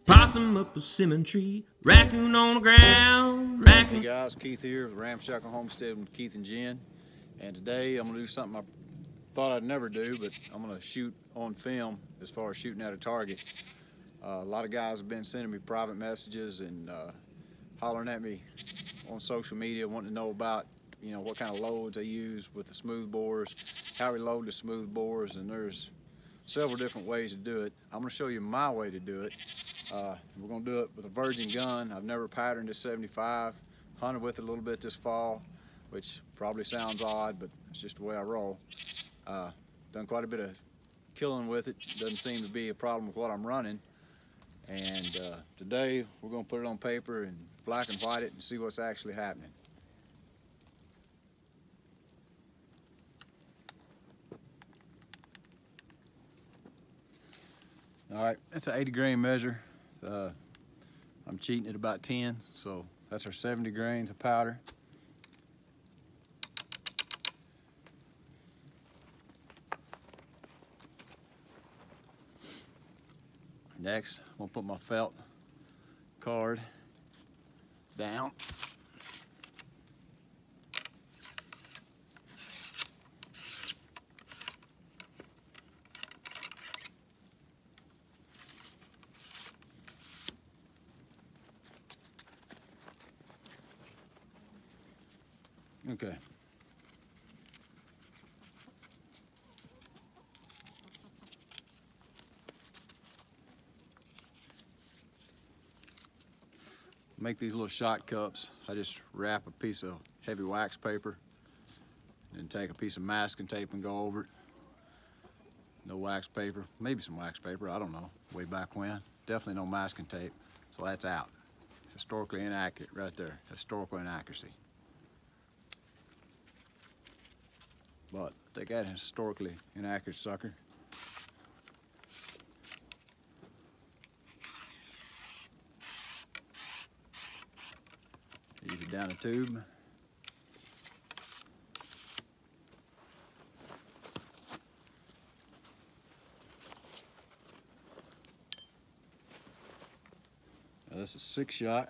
Possum up a cinnamon tree, raccoon on the ground, raccoon. Hey guys, Keith here with Ramshackle Homestead with Keith and Jen. And today I'm going to do something I thought I'd never do, but I'm going to shoot on film as far as shooting at a target. A lot of guys have been sending me private messages and hollering at me on social media wanting to know about, what kind of loads I use with the smooth bores, how we load the smooth bores, and there's several different ways to do it. I'm going to show you my way to do it. We're going to do it with a virgin gun. I've never patterned a 75, hunted with it a little bit this fall, which probably sounds odd, but it's just the way I roll. Done quite a bit of killing with it. Doesn't seem to be a problem with what I'm running. And today we're going to put it on paper and black and white it and see what's actually happening. All right, that's an 80 grain measure. I'm cheating at about 10, so that's our 70 grains of powder. Next, I'm gonna put my felt card down. Okay. Make these little shot cups. I just wrap a piece of heavy wax paper and take a piece of masking tape and go over it. No wax paper, maybe some wax paper, I don't know, way back when. Definitely no masking tape, so that's out. Historically inaccurate right there, historical inaccuracy. But take that historically inaccurate sucker. Ease it down the tube. Now this is 6 shot.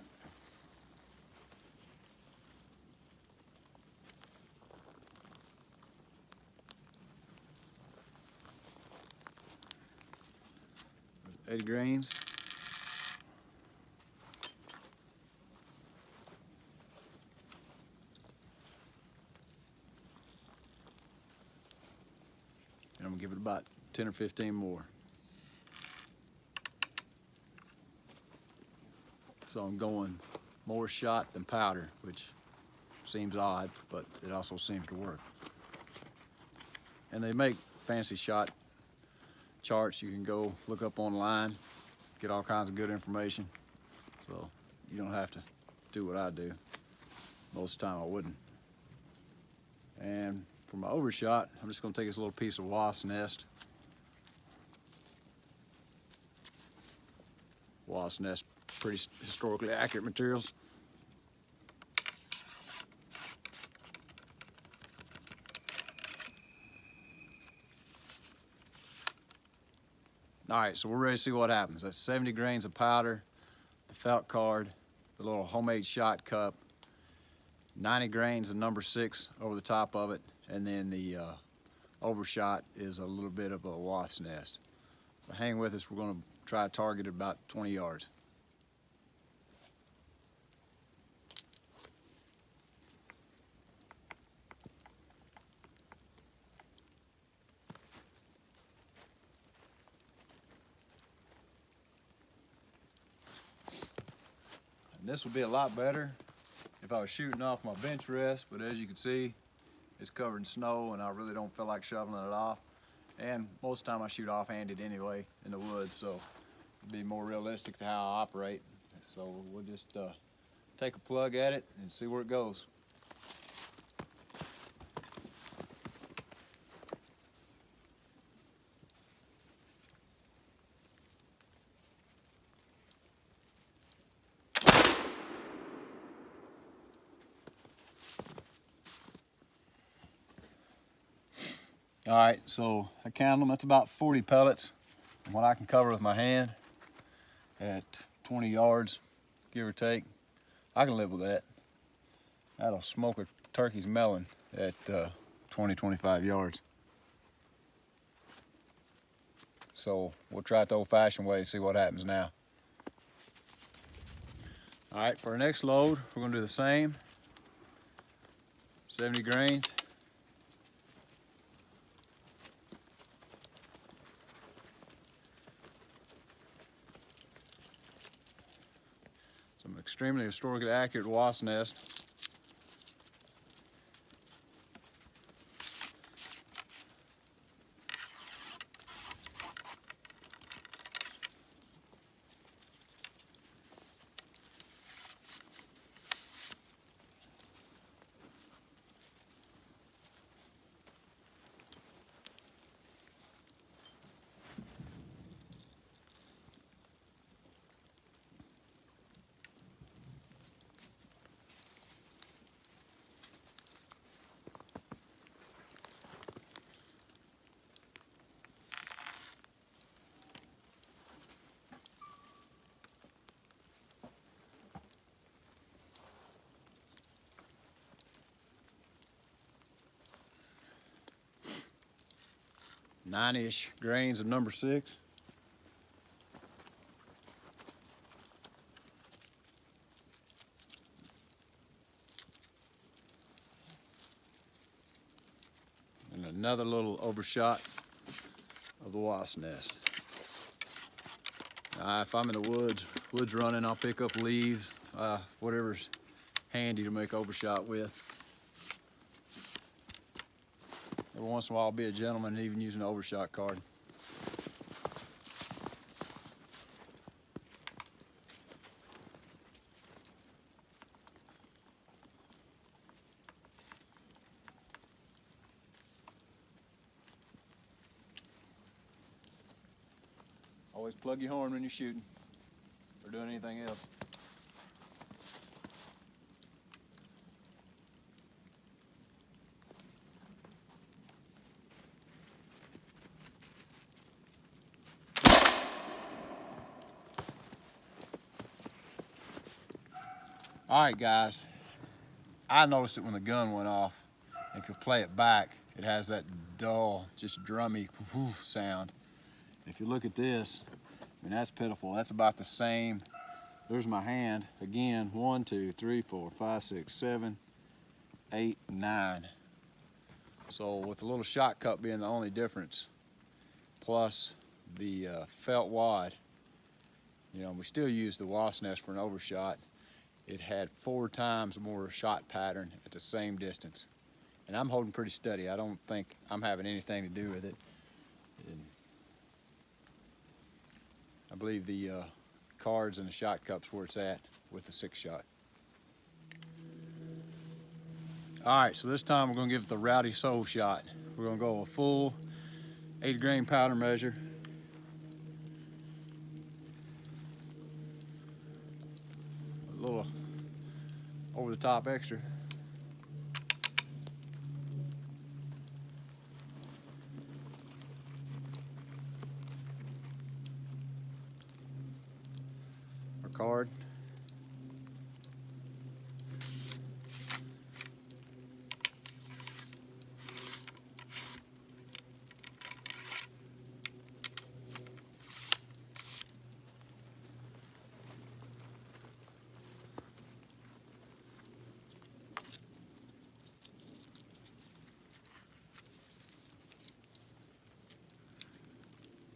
There's 80 grains. And I'm gonna give it about 10 or 15 more. So I'm going more shot than powder, which seems odd, but it also seems to work. And they make fancy shot charts. You can go look up online, get all kinds of good information. So you don't have to do what I do. Most of the time I wouldn't. And for my overshot, I'm just gonna take this little piece of wasp nest. Wasp nest, pretty historically accurate materials. All right, so we're ready to see what happens. That's 70 grains of powder, the felt card, the little homemade shot cup, 90 grains of number 6 over the top of it, and then the overshot is a little bit of a wasp's nest. So hang with us, we're gonna try to target at about 20 yards. And this would be a lot better if I was shooting off my bench rest, but as you can see, it's covered in snow and I really don't feel like shoveling it off. And most of the time I shoot off-handed anyway in the woods, so it'd be more realistic to how I operate. So we'll just take a plug at it and see where it goes. All right, so I counted them. That's about 40 pellets. And what I can cover with my hand at 20 yards, give or take, I can live with that. That'll smoke a turkey's melon at 20, 25 yards. So we'll try it the old-fashioned way and see what happens now. All right, for our next load, we're gonna do the same. 70 grains. Some extremely historically accurate wasp nest. Nine-ish grains of number 6. And another little overshot of the wasp nest. If I'm in the woods running, I'll pick up leaves, whatever's handy to make overshot with. Every once in a while, I'll be a gentleman and even use an overshot card. Always plug your horn when you're shooting or doing anything else. All right, guys, I noticed it when the gun went off. If you play it back, it has that dull, just drummy sound. If you look at this, I mean, that's pitiful. That's about the same. There's my hand. Again, 1, 2, 3, 4, 5, 6, 7, 8, 9. So with the little shot cup being the only difference, plus the felt wad, you know, we still use the wasp nest for an overshot. It had 4 times more shot pattern at the same distance. And I'm holding pretty steady. I don't think I'm having anything to do with it. And I believe the cards and the shot cups where it's at with the 6-shot. All right, so this time we're gonna give it the Rowdy Soul shot. We're gonna go a full 8 grain powder measure. A little over the top extra. Our card.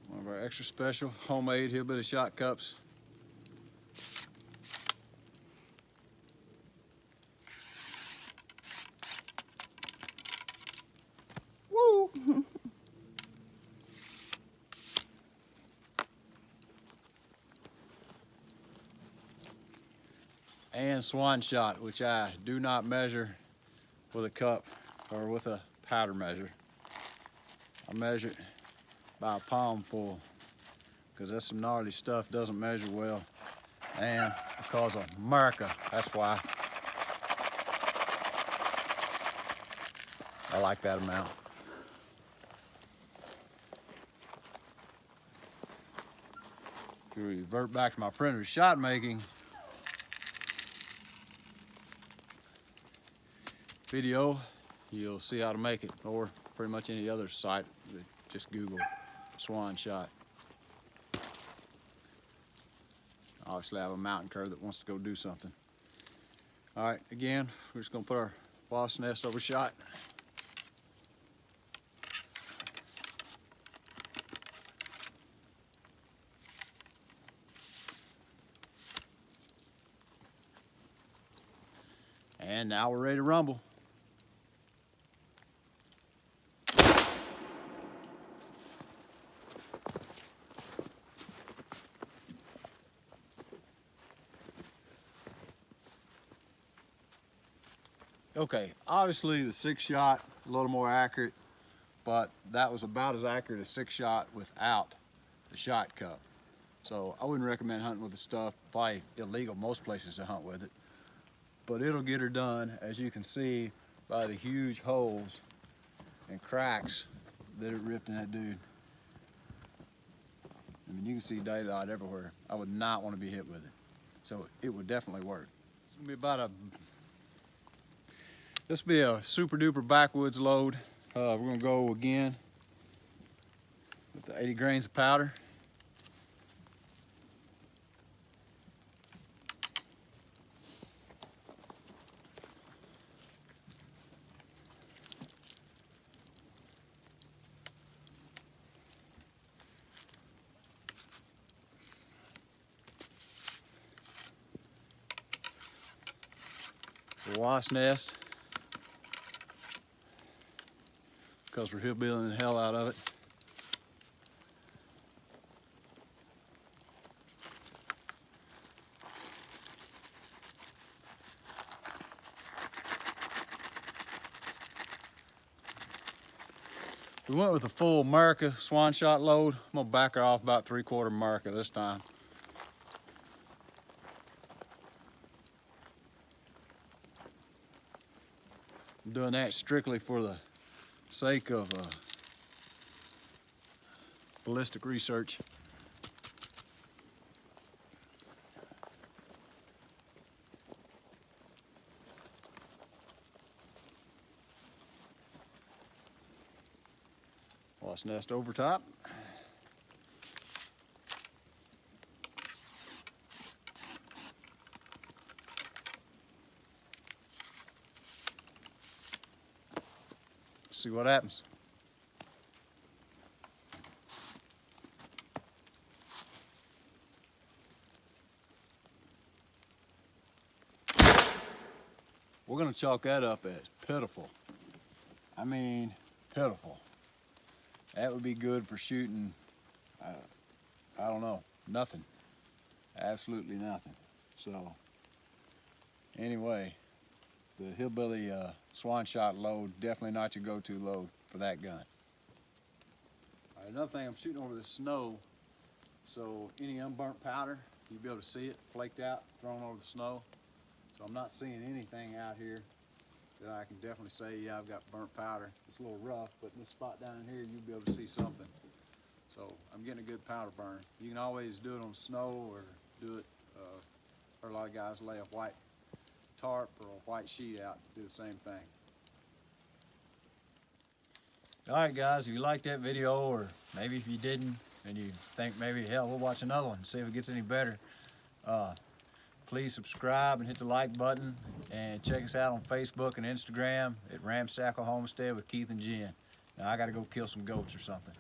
One of our extra special homemade hillbilly shot cups. Woo! And swan shot, which I do not measure with a cup or with a powder measure. I measure it by a palm full, because that's some gnarly stuff, doesn't measure well. And because of America, that's why I like that amount. to revert back to my printer shot making video, you'll see how to make it, or pretty much any other site. Just Google swan shot. Obviously I have a mountain curve that wants to go do something. All right, again, we're just gonna put our wasp nest over shot. And now we're ready to rumble. Okay, obviously the 6-shot, a little more accurate, but that was about as accurate as 6-shot without the shot cup. So I wouldn't recommend hunting with the stuff. Probably illegal most places to hunt with it. But it'll get her done, as you can see by the huge holes and cracks that it ripped in that dude. I mean, you can see daylight everywhere. I would not want to be hit with it. So it would definitely work. It's gonna be about this will be a super duper backwoods load. We're gonna go again with the 80 grains of powder. The wasp nest, because we're hillbillying the hell out of it. We went with a full America swan shot load. I'm gonna back her off about 3/4 America this time. I'm doing that strictly for the sake of ballistic research. Wasp nest over top. See what happens. We're gonna chalk that up as pitiful. I mean, pitiful. That would be good for shooting, I don't know, nothing. Absolutely nothing. So, anyway, the hillbilly swan shot load, definitely not your go-to load for that gun. All right, another thing, I'm shooting over the snow, so any unburnt powder, you'll be able to see it flaked out, thrown over the snow. So I'm not seeing anything out here that I can definitely say, yeah, I've got burnt powder. It's a little rough, but in this spot down in here, you'll be able to see something. So I'm getting a good powder burn. You can always do it on snow or do it, or a lot of guys lay a white tarp or a white sheet out to do the same thing. All right, guys, if you liked that video, or maybe if you didn't, and you think maybe, hell, we'll watch another one and see if it gets any better, please subscribe and hit the like button, and check us out on Facebook and Instagram at Ramshackle Homestead with Keith and Jen. Now I gotta go kill some goats or something.